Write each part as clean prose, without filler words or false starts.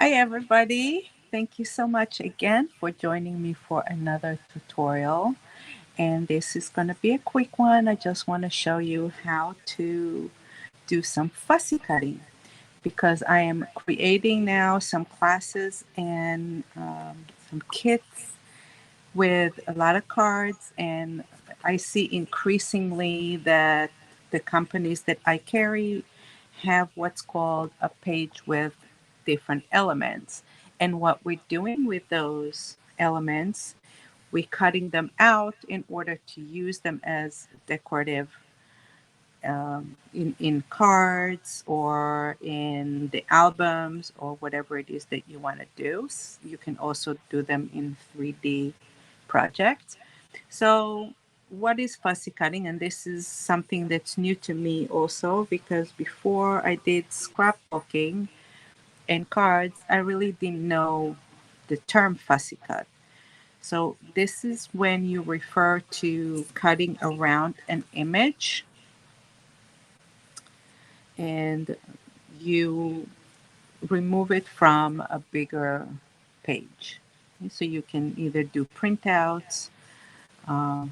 Hi everybody. Thank you so much again for joining me for another tutorial. And this is going to be a quick one. I just want to show you how to do some fussy cutting because I am creating now some classes and some kits with a lot of cards, and I see increasingly that the companies that I carry have what's called a page with different elements. And what we're doing with those elements, we're cutting them out in order to use them as decorative in cards or in the albums or whatever it is that you want to do. You can also do them in 3D projects. So, what is fussy cutting? And this is something that's new to me also because before I did scrapbooking and cards, I really didn't know the term fussy cut. So, this is when you refer to cutting around an image and you remove it from a bigger page. Okay, so, you can either do printouts. Um,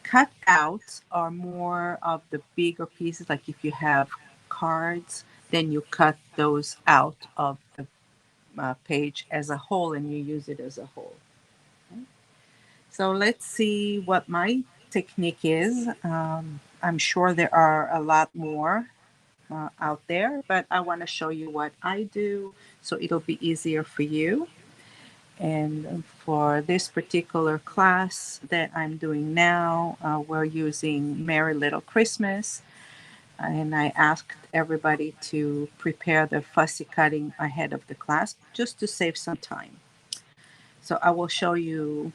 Cutouts are more of the bigger pieces, like if you have cards, then you cut those out of the page as a whole and you use it as a whole. Okay. So let's see what my technique is. I'm sure there are a lot more out there, but I want to show you what I do so it'll be easier for you. And for this particular class that I'm doing now, we're using Merry Little Christmas. And I asked everybody to prepare their fussy cutting ahead of the class just to save some time. So I will show you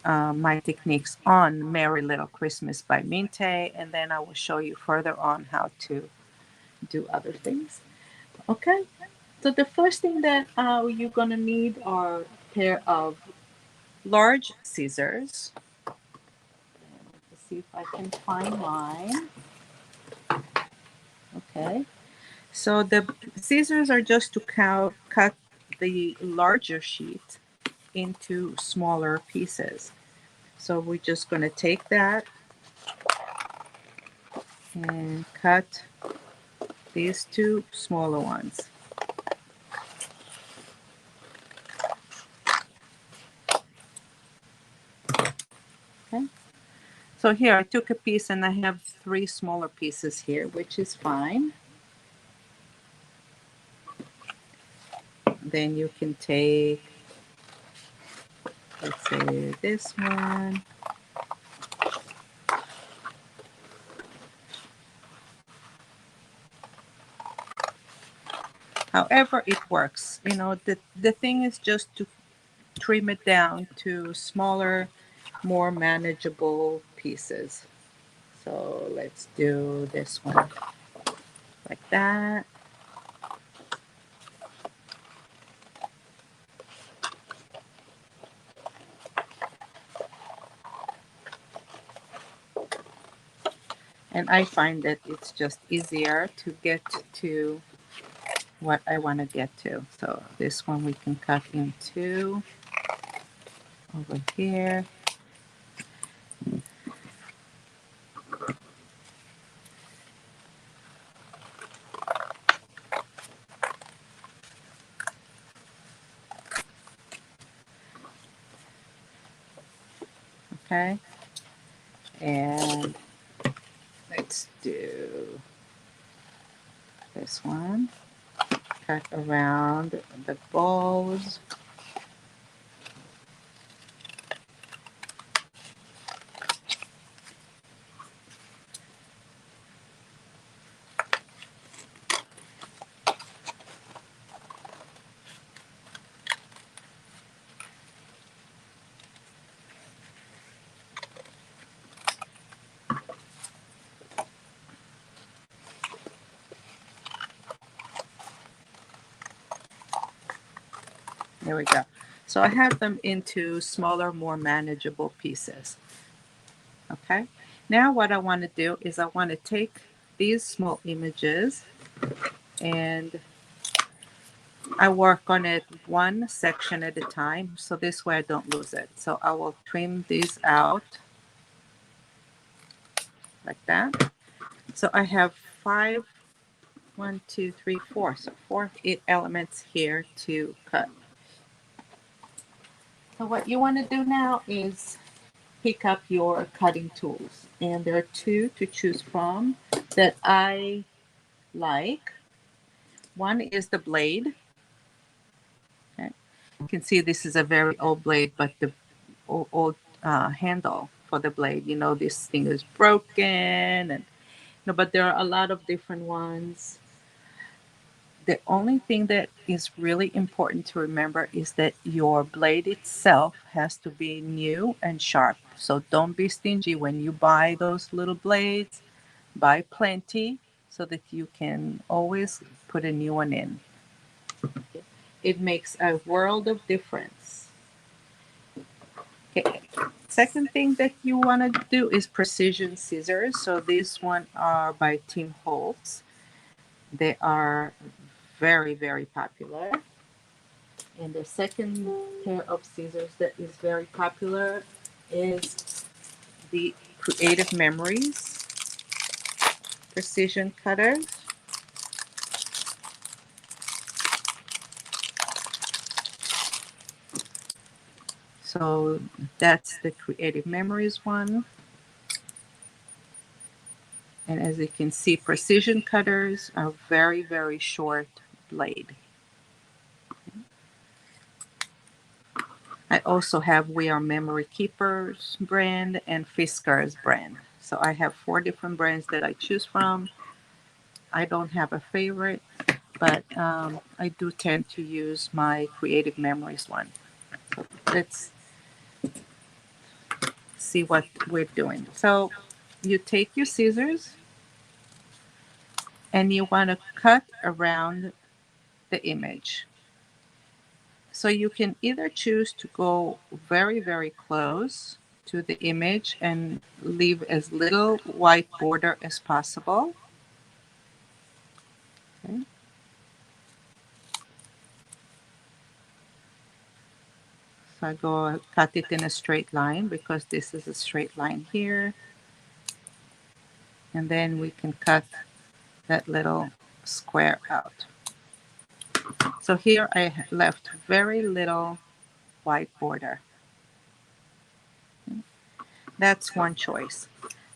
my techniques on Merry Little Christmas by Minte, and then I will show you further on how to do other things. Okay, so the first thing that you're going to need are a pair of large scissors. Let's see if I can find mine. Okay. So the scissors are just to cut the larger sheet into smaller pieces. So we're just going to take that and cut these two smaller ones. Okay. So here I took a piece and I have three smaller pieces here, which is fine. Then you can take, let's say, this one. However it works. The thing is just to trim it down to smaller, more manageable pieces. So let's do this one like that. And I find that it's just easier to get to what I want to get to. So this one we can cut in two over here. Okay. And let's do this one. Cut around the balls. There we go. So I have them into smaller, more manageable pieces. Okay. Now what I want to do is I want to take these small images and I work on it one section at a time, so this way I don't lose it. So I will trim these out like that. So I have five, one, two, three, four. So four, eight elements here to cut. So what you want to do now is pick up your cutting tools. And there are two to choose from that I like. One is the blade. Okay. You can see this is a very old blade, but the old handle for the blade, this thing is broken, and but there are a lot of different ones. The only thing that is really important to remember is that your blade itself has to be new and sharp. So don't be stingy when you buy those little blades. Buy plenty so that you can always put a new one in. It makes a world of difference. Okay. Second thing that you want to do is precision scissors. So these one are by Tim Holtz. They are very, very popular. And the second pair of scissors that is very popular is the Creative Memories precision cutters. So that's the Creative Memories one. And as you can see, precision cutters are very, very short blade. I also have We Are Memory Keepers brand and Fiskars brand. So I have four different brands that I choose from. I don't have a favorite, but I do tend to use my Creative Memories one. So let's see what we're doing. So you take your scissors and you want to cut around the image. So you can either choose to go very, very close to the image and leave as little white border as possible. Okay. So I go cut it in a straight line because this is a straight line here. And then we can cut that little square out. So here I left very little white border. That's one choice.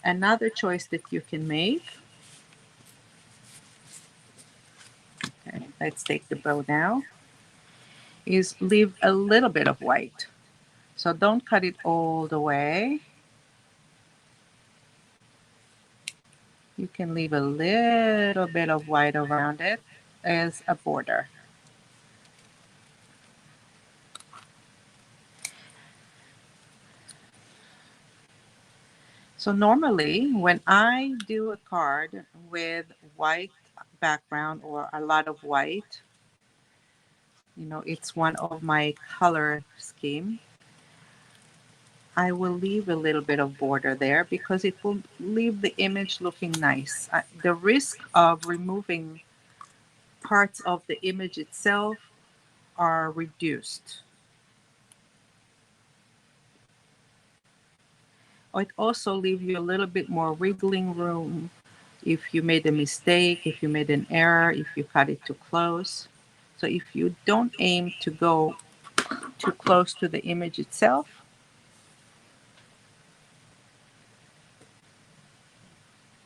Another choice that you can make, okay, let's take the bow now, is leave a little bit of white. So don't cut it all the way. You can leave a little bit of white around it as a border. So normally when I do a card with white background or a lot of white, it's one of my color scheme. I will leave a little bit of border there because it will leave the image looking nice. The risk of removing parts of the image itself are reduced. It also leaves you a little bit more wriggling room if you made a mistake, if you made an error, if you cut it too close. So if you don't aim to go too close to the image itself,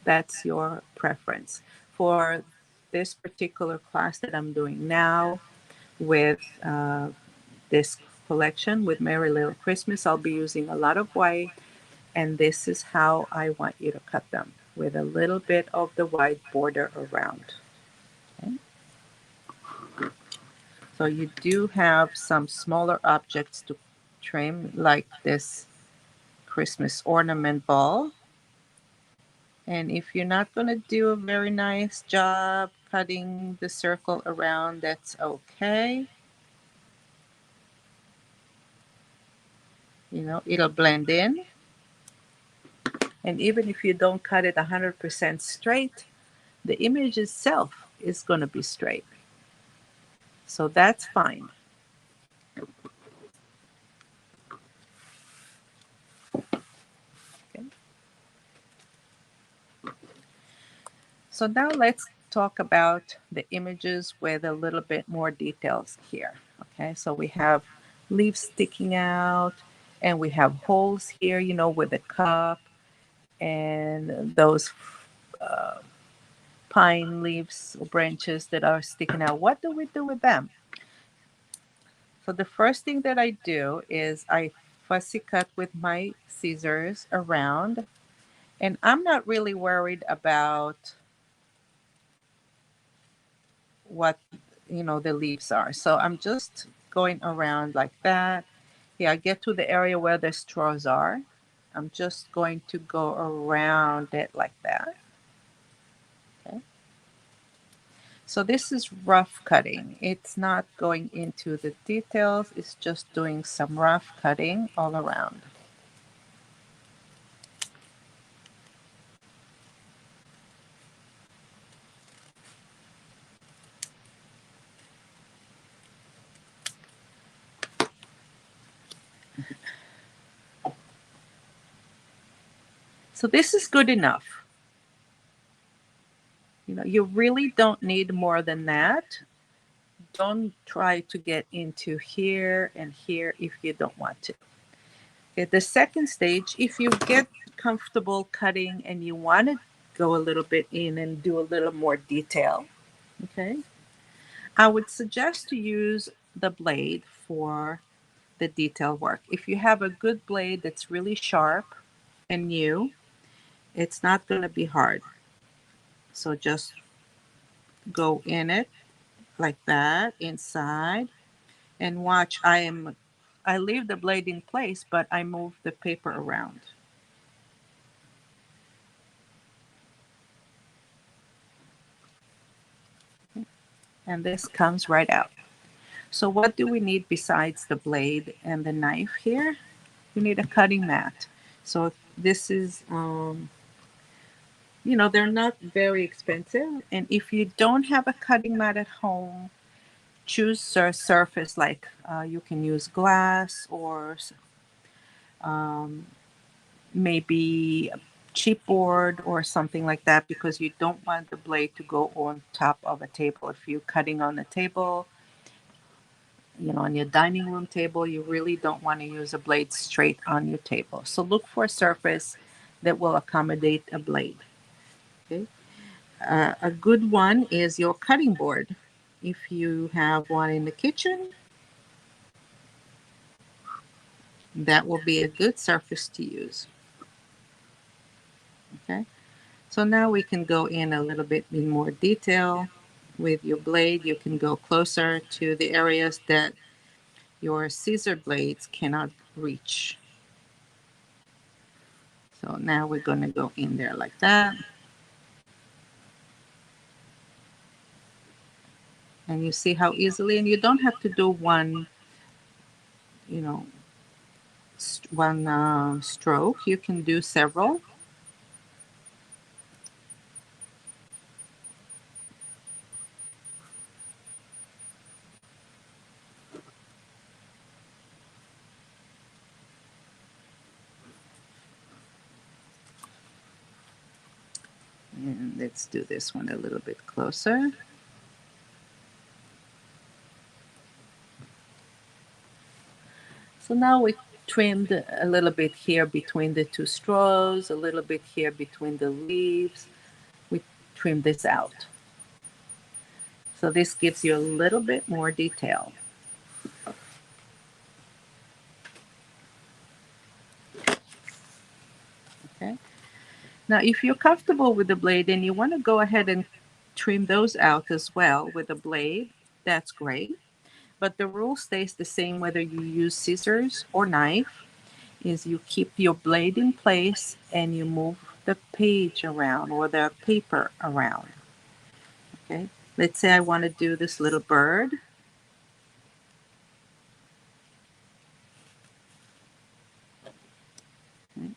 that's your preference. For this particular class that I'm doing now with this collection with Merry Little Christmas, I'll be using a lot of white, and this is how I want you to cut them, with a little bit of the white border around. Okay. So you do have some smaller objects to trim, like this Christmas ornament ball. And if you're not going to do a very nice job cutting the circle around, that's okay. It'll blend in. And even if you don't cut it 100% straight, the image itself is going to be straight. So that's fine. Okay. So now let's talk about the images with a little bit more details here. Okay, so we have leaves sticking out, and we have holes here, with a cup, and those uh, pine leaves or branches that are sticking out. What do we do with them? So the first thing that I do is I fussy cut with my scissors around, and I'm not really worried about what the leaves are. So I'm just going around like that. Yeah, I get to the area where the straws are. I'm just going to go around it like that. Okay. So this is rough cutting. It's not going into the details. It's just doing some rough cutting all around. So this is good enough. You really don't need more than that. Don't try to get into here and here if you don't want to. Okay, the second stage, if you get comfortable cutting and you want to go a little bit in and do a little more detail, okay, I would suggest to use the blade for the detail work. If you have a good blade that's really sharp and new, it's not going to be hard. So just go in it like that inside and watch. I leave the blade in place, but I move the paper around. And this comes right out. So what do we need besides the blade and the knife here? We need a cutting mat. So this is, they're not very expensive. And if you don't have a cutting mat at home, choose a surface like you can use glass or um, maybe a chipboard or something like that, because you don't want the blade to go on top of a table. If you're cutting on the table, on your dining room table, you really don't want to use a blade straight on your table. So look for a surface that will accommodate a blade. Okay. A good one is your cutting board. If you have one in the kitchen, that will be a good surface to use. Okay. So now we can go in a little bit in more detail with your blade. You can go closer to the areas that your scissor blades cannot reach. So now we're going to go in there like that. And you see how easily, and you don't have to do one, you know, one stroke. You can do several. And let's do this one a little bit closer. So now we trimmed a little bit here between the two straws, a little bit here between the leaves. We trim this out. So this gives you a little bit more detail. Okay. Now, if you're comfortable with the blade and you want to go ahead and trim those out as well with a blade, that's great. But the rule stays the same whether you use scissors or knife, is you keep your blade in place and you move the page around or the paper around. Okay. Let's say I want to do this little bird. Okay.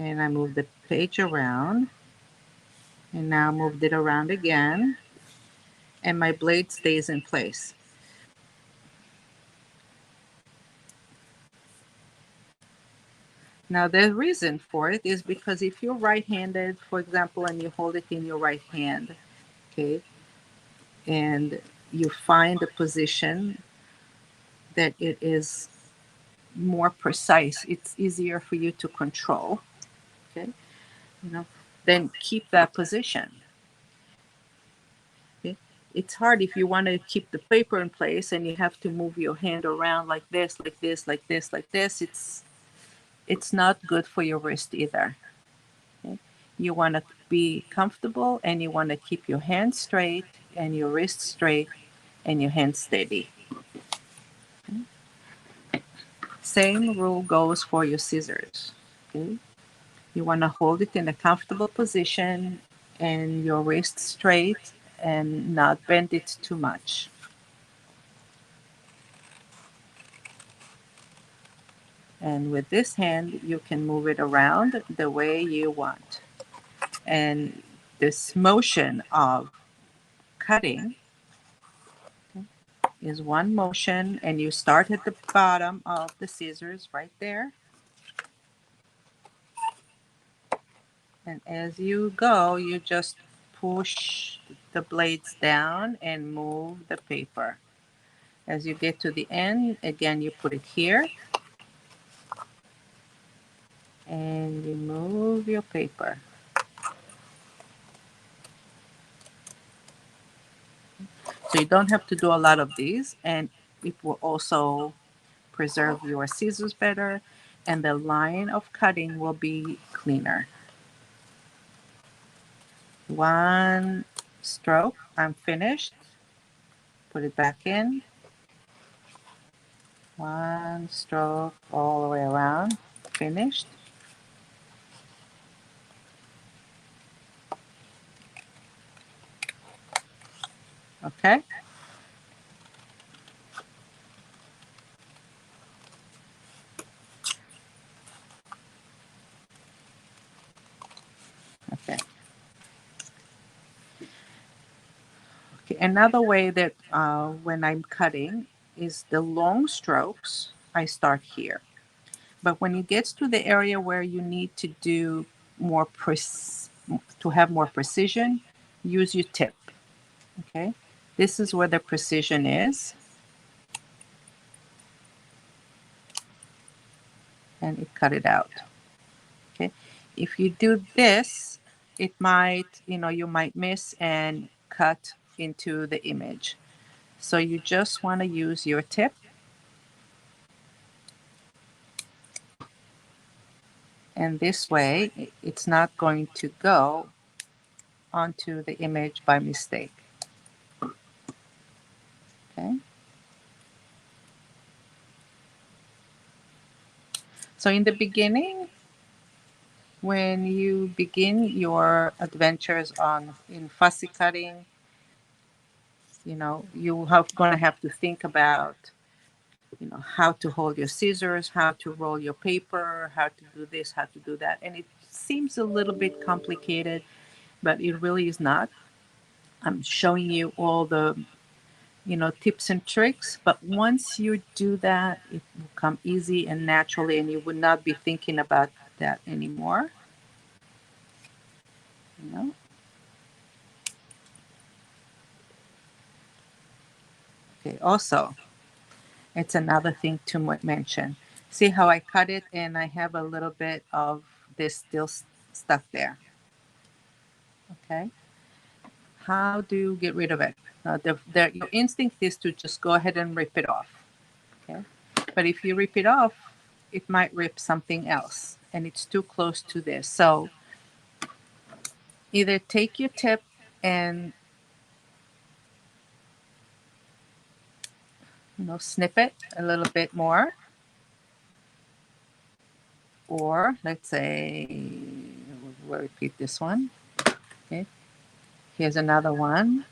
and I move the page around, and now moved it around again, and my blade stays in place. Now the reason for it is because if you're right-handed, for example, and you hold it in your right hand, okay, and you find a position that it is more precise, it's easier for you to control, okay, then keep that position. Okay? It's hard if you want to keep the paper in place and you have to move your hand around like this, like this, like this, like this. It's not good for your wrist either. Okay? You want to be comfortable and you want to keep your hand straight and your wrist straight and your hand steady. Okay? Same rule goes for your scissors. Okay? You want to hold it in a comfortable position and your wrist straight and not bend it too much. And with this hand, you can move it around the way you want. And this motion of cutting is one motion, and you start at the bottom of the scissors right there. And as you go, you just push the blades down and move the paper. As you get to the end, again, you put it here and you move your paper. So you don't have to do a lot of these, and it will also preserve your scissors better, and the line of cutting will be cleaner. One stroke, I'm finished. Put it back in. One stroke all the way around, finished. Okay. Okay. Okay. Another way that when I'm cutting is the long strokes, I start here. But when it gets to the area where you need to do more to have more precision, use your tip. Okay, this is where the precision is, and it cut it out. Okay, if you do this, it might, you might miss and cut into the image. So you just want to use your tip, and this way it's not going to go onto the image by mistake. Okay. So in the beginning, when you begin your adventures in fussy cutting, you have going to have to think about, how to hold your scissors, how to roll your paper, how to do this, how to do that. And it seems a little bit complicated, but it really is not. I'm showing you all the, tips and tricks, but once you do that, it will come easy and naturally, and you would not be thinking about that anymore. You know? Okay, also, it's another thing to mention. See how I cut it and I have a little bit of this still stuck there. Okay. How do you get rid of it? Your instinct is to just go ahead and rip it off. Okay. But if you rip it off, it might rip something else and it's too close to this. So either take your tip and snip it a little bit more, or let's say we'll repeat this one. Okay. Here's another one.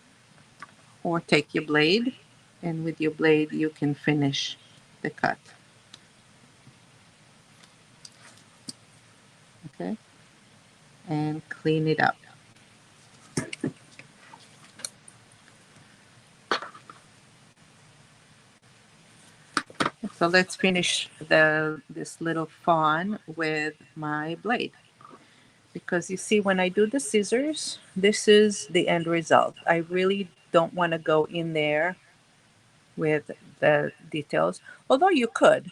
Or take your blade, and with your blade you can finish the cut. Okay, and clean it up. So let's finish this little fawn with my blade. Because you see, when I do the scissors, this is the end result. I really don't want to go in there with the details, although you could.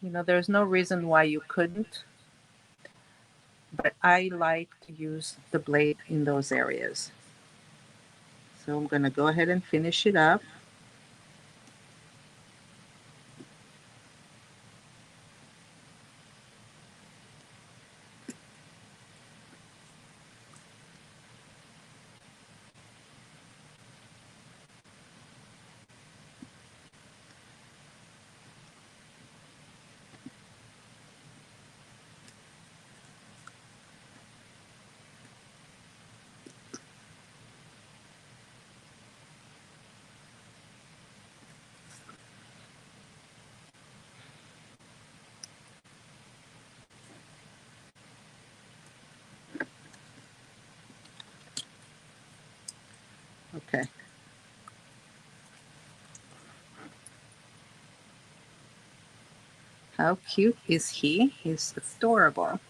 There's no reason why you couldn't, but I like to use the blade in those areas. So I'm going to go ahead and finish it up. Okay. How cute is he? He's adorable.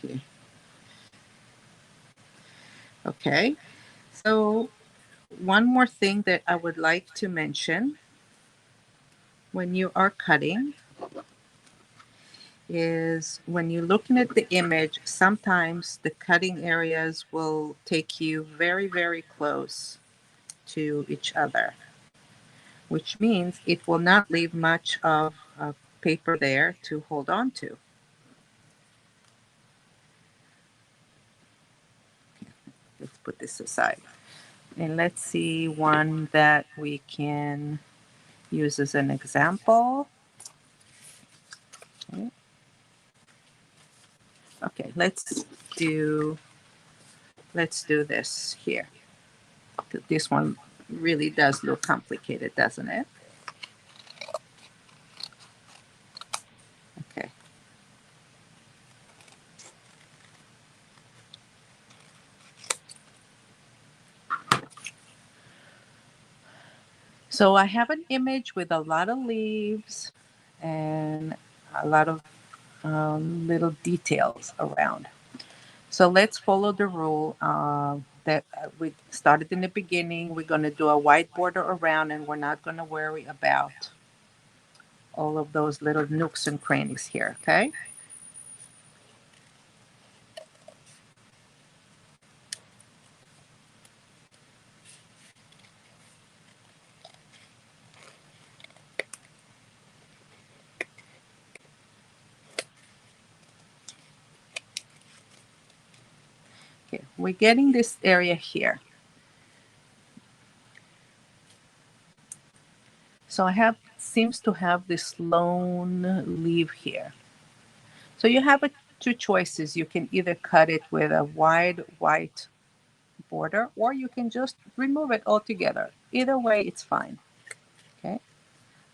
Okay. Okay. So one more thing that I would like to mention when you are cutting is when you're looking at the image, sometimes the cutting areas will take you very, very close to each other, which means it will not leave much of paper there to hold on to. Let's put this aside. And let's see one that we can use as an example. Okay, okay, let's do this here. This one really does look complicated, doesn't it? Okay. So I have an image with a lot of leaves and a lot of little details around. So let's follow the rule that we started in the beginning. We're going to do a white border around, and we're not going to worry about all of those little nooks and crannies here, okay? Okay, we're getting this area here. So I have, seems to have this lone leaf here. So you have two choices. You can either cut it with a wide white border, or you can just remove it altogether. Either way, it's fine. Okay,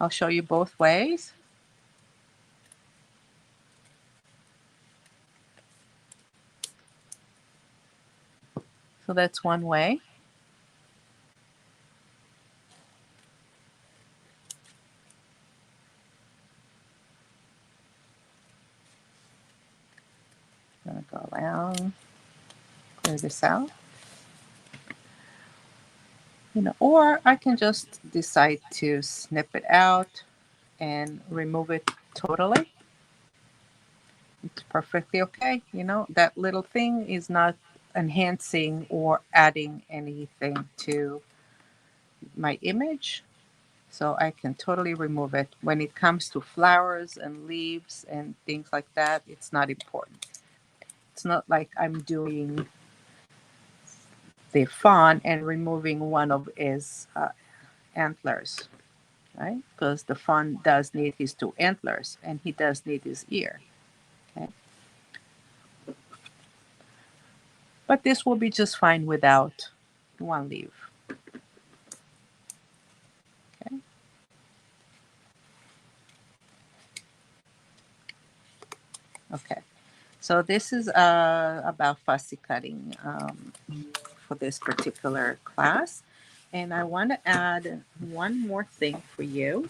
I'll show you both ways. So that's one way. I'm gonna go around, clear this out. Or I can just decide to snip it out and remove it totally. It's perfectly okay. That little thing is not enhancing or adding anything to my image. So I can totally remove it. When it comes to flowers and leaves and things like that, it's not important. It's not like I'm doing the fawn and removing one of his antlers, right? Because the fawn does need his two antlers and he does need his ear. Okay? But this will be just fine without one leaf. Okay. Okay. So this is about fussy cutting for this particular class. And I want to add one more thing for you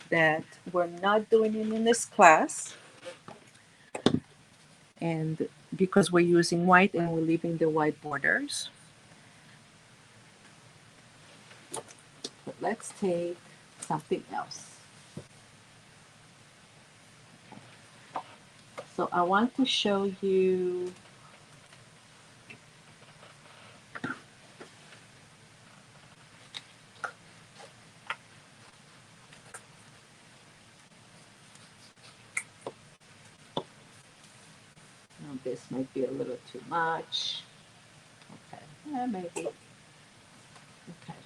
that we're not doing it in this class. And because we're using white and we're leaving the white borders. But let's take something else. So I want to show you this might be a little too much. Okay, yeah, maybe. Okay.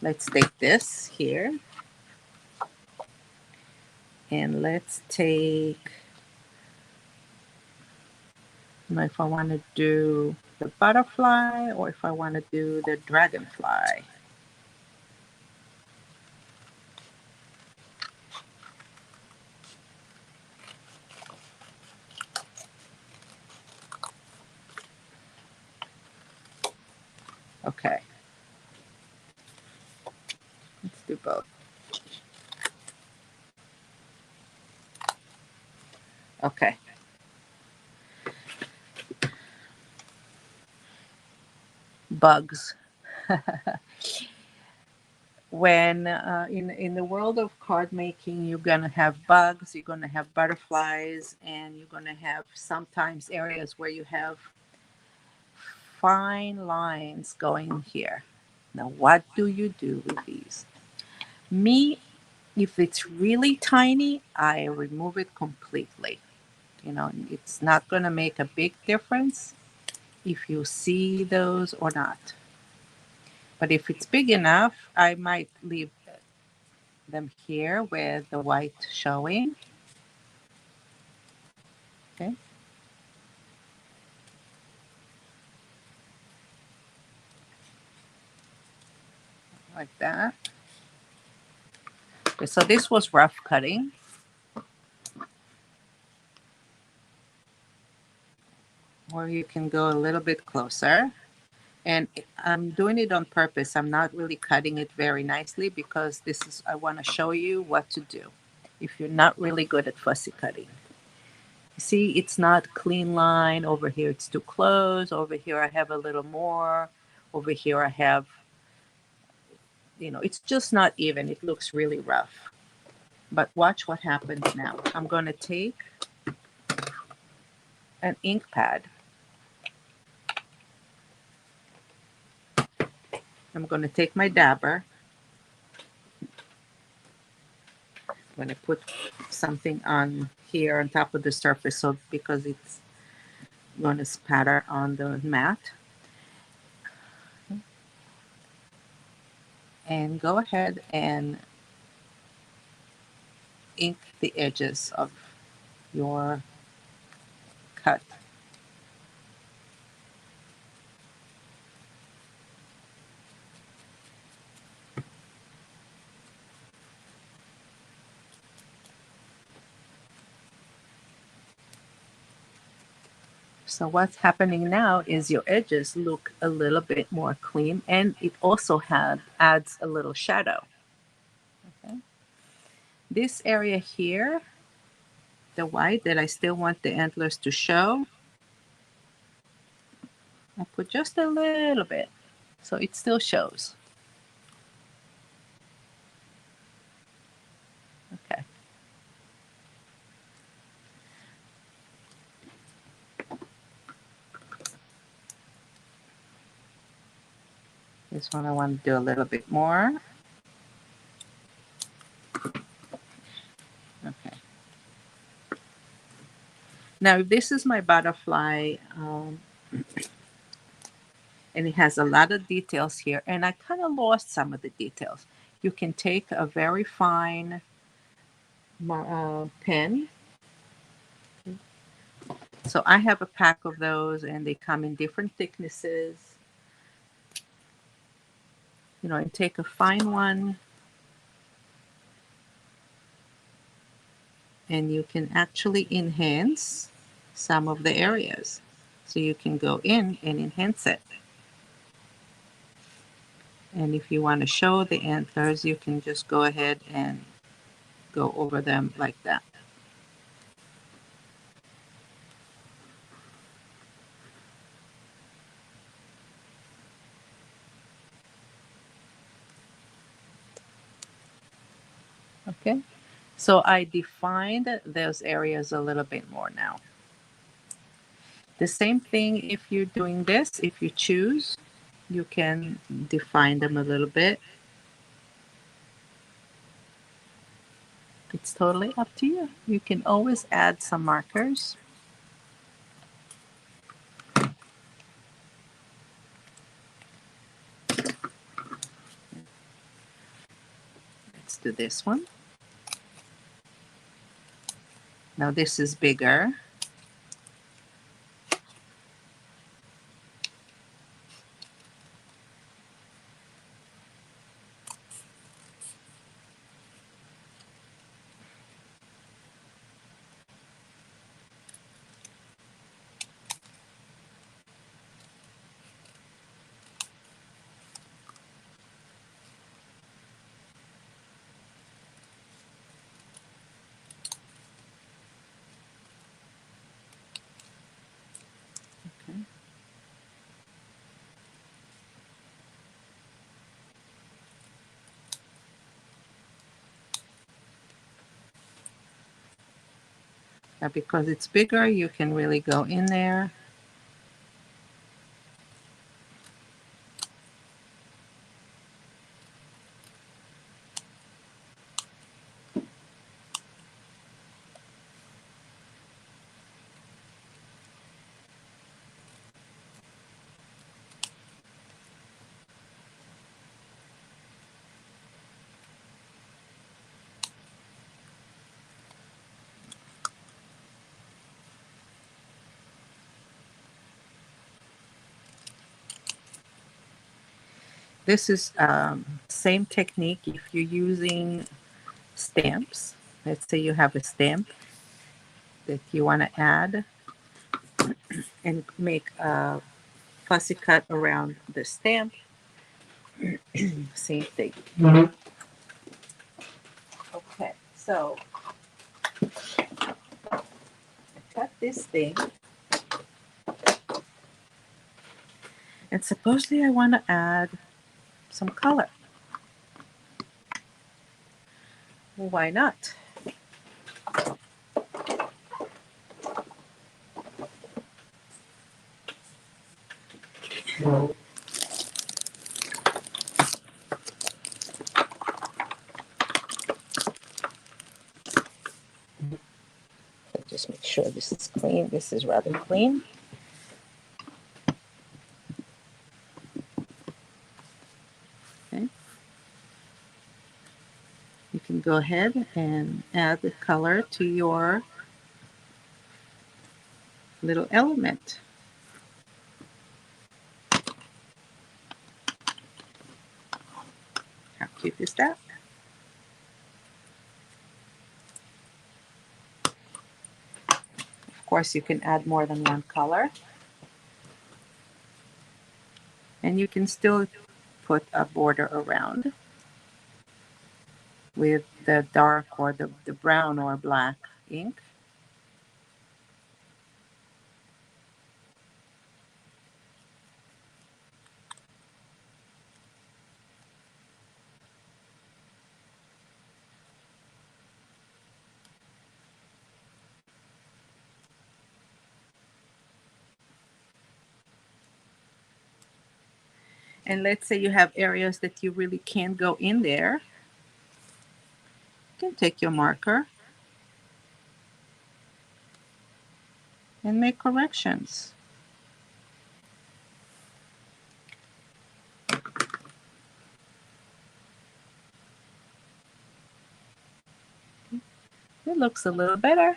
Let's take this here. And let's take, if I want to do the butterfly or if I want to do the dragonfly. Okay. Let's do both. Okay. Bugs. When in the world of card making, you're gonna have bugs, you're gonna have butterflies, and you're gonna have sometimes areas where you have fine lines going here. Now, what do you do with these? Me, if it's really tiny, I remove it completely. You know, it's not gonna make a big difference if you see those or not. But if it's big enough, I might leave them here with the white showing. Okay. Like that. Okay, so this was rough cutting. Or you can go a little bit closer. And I'm doing it on purpose. I'm not really cutting it very nicely because this is, I want to show you what to do if you're not really good at fussy cutting. See, it's not clean line. Over here it's too close. Over here I have a little more. Over here I have, it's just not even. It looks really rough. But watch what happens now. I'm going to take an ink pad. I'm going to take my dabber. I'm going to put something on here on top of the surface so because it's going to spatter on the mat. And go ahead and ink the edges of your cut. So what's happening now is your edges look a little bit more clean and it also adds a little shadow. Okay. This area here, the white that I still want the antlers to show, I put just a little bit so it still shows. Okay. This one I want to do a little bit more. Okay. Now, if this is my butterfly, And it has a lot of details here, and I kind of lost some of the details. You can take a very fine pen. So I have a pack of those, and they come in different thicknesses. You know, and take a fine one, and you can actually enhance some of the areas. So you can go in and enhance it. And if you want to show the antlers, you can just go ahead and go over them like that. Okay, so I defined those areas a little bit more now. The same thing if you're doing this, if you choose, you can define them a little bit. It's totally up to you. You can always add some markers. Let's do this one. Now this is bigger. Okay. Now because it's bigger, you can really go in there. This is same technique if you're using stamps. Let's say you have a stamp that you want to add and make a fussy cut around the stamp. Same thing. Okay, so I cut this thing, and supposedly I want to add some color. Well, why not? Just make sure this is clean. This is rather clean. Okay. You can go ahead and add the color to your little element. How cute is that? Of course, you can add more than one color. And you can still put a border around with the dark or the brown or black ink. And let's say you have areas that you really can't go in there. You can take your marker and make corrections. It looks a little better.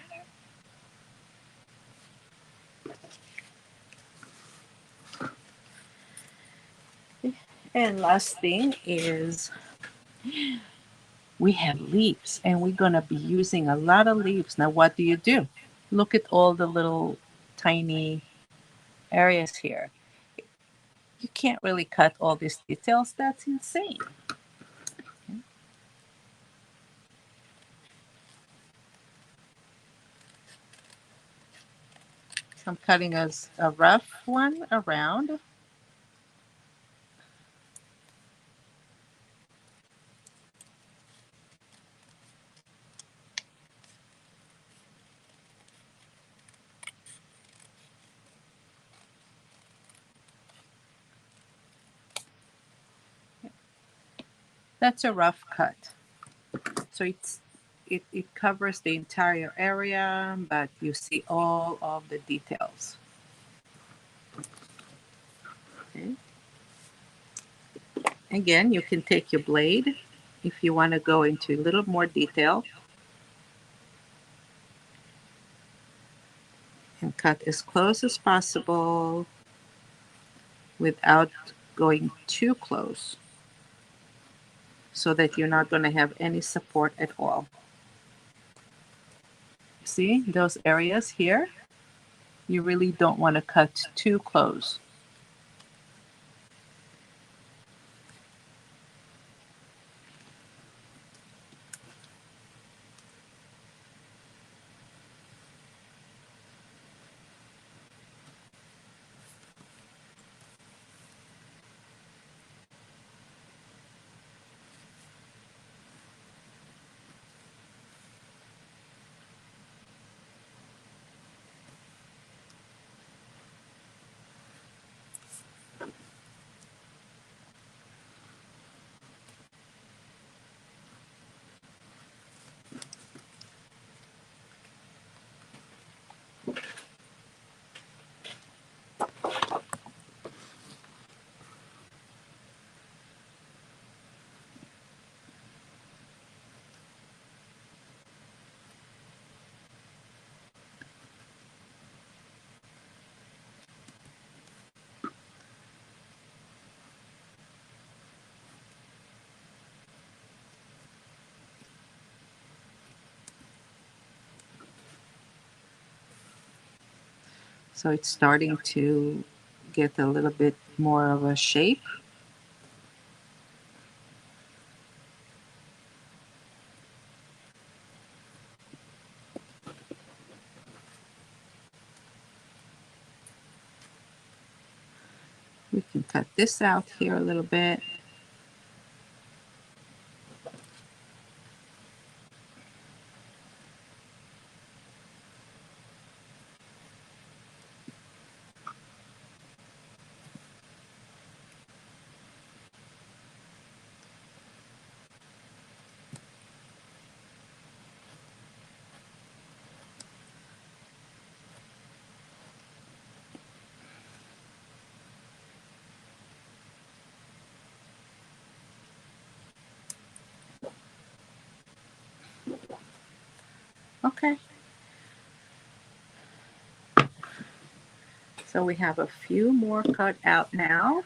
And last thing is we have leaves, and we're going to be using a lot of leaves. Now, what do? Look at all the little tiny areas here. You can't really cut all these details. That's insane. So I'm cutting a rough one around. That's a rough cut. So it covers the entire area, but you see all of the details. Okay. Again, you can take your blade if you want to go into a little more detail and cut as close as possible without going too close so that you're not going to have any support at all. See those areas here? You really don't want to cut too close. So it's starting to get a little bit more of a shape. We can cut this out here a little bit. Okay. So we have a few more cut out now,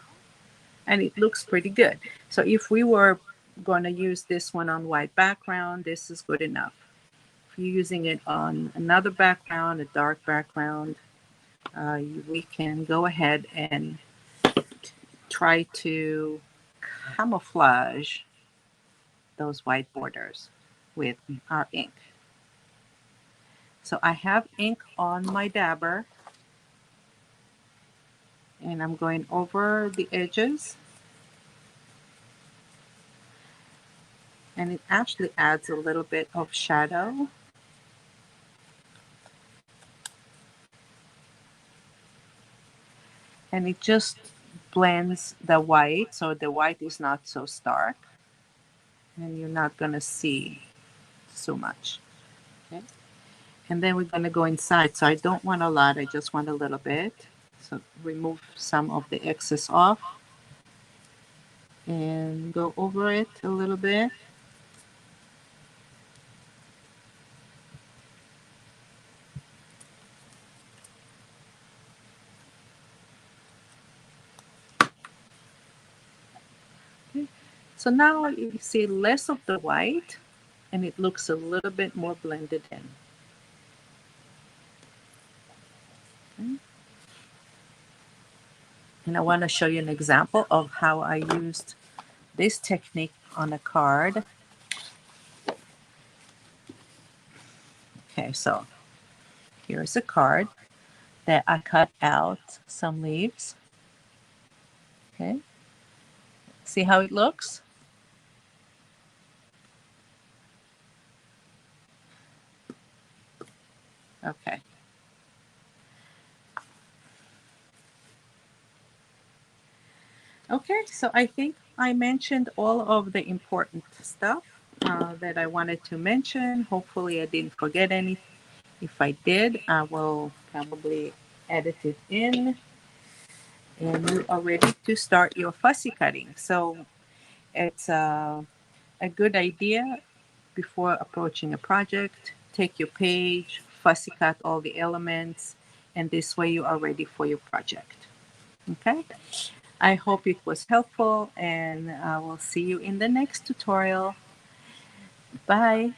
and it looks pretty good. So if we were going to use this one on white background, this is good enough. If you're using it on another background, a dark background, we can go ahead and try to camouflage those white borders with our ink. So I have ink on my dabber, and I'm going over the edges, and it actually adds a little bit of shadow. And it just blends the white, so the white is not so stark, and you're not going to see so much. Okay. And then we're going to go inside. So I don't want a lot, I just want a little bit. So remove some of the excess off and go over it a little bit. So now you see less of the white and it looks a little bit more blended in. Okay. And I want to show you an example of how I used this technique on a card. Okay, so here's a card that I cut out some leaves. Okay, see how it looks? Okay. Okay, so I think I mentioned all of the important stuff that I wanted to mention. Hopefully I didn't forget any. If I did, I will probably edit it in. And you are ready to start your fussy cutting. So it's a good idea before approaching a project. Take your page, fussy cut all the elements, and this way you are ready for your project. Okay? I hope it was helpful, and I will see you in the next tutorial. Bye.